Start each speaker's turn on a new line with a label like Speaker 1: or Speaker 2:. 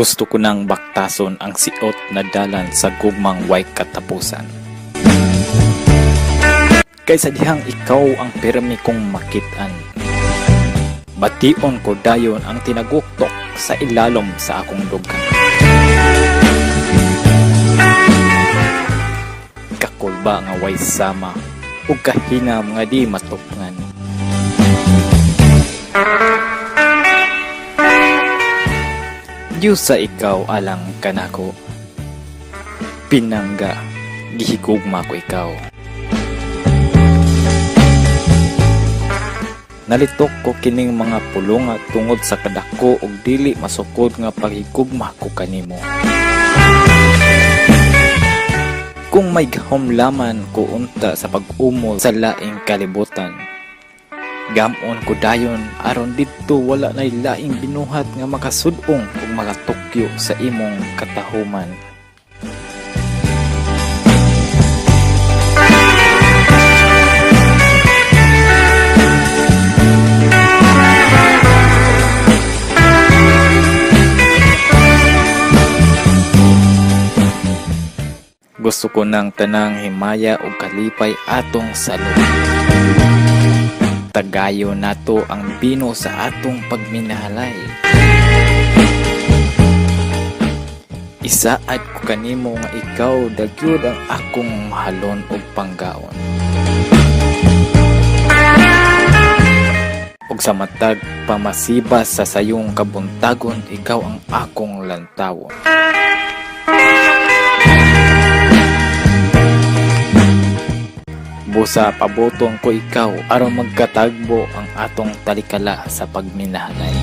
Speaker 1: Gusto ko nang baktason ang siot na dalan sa gugmang way katapusan. Kaysa dihang ikaw ang pirmi kong makitaan. Bation ko dayon ang tinaguktok sa ilalom sa akong dugan. Kakulba nga way sama ug kahina nga di matupngan. Diyos sa ikaw alang kanako, pinangga, gihigugma ko ikaw. Nalitok ko kining mga pulunga tungod sa kadako ug dili masukod nga paghigugma ko kanimo. Kung may gahumlaman ko unta sa pag-umol sa laing kalibutan, gamon ko dayon aron didto wala nay laing binuhat nga makasud-ong ug makatukyo sa imong katahuman. Gusto ko ng tanang himaya ug kalipay atong salud. Tagayo nato ang bino sa atong pagminahalay. Isaad ko kanimo nga ikaw dagyod ang akong mahalon ug panggaon. Ug sa matag pamasibas sa sayong kabuntagon, ikaw ang akong lantawon. Busa paboton ko ikaw aron magkatagbo ang atong talikala sa pagminahalay.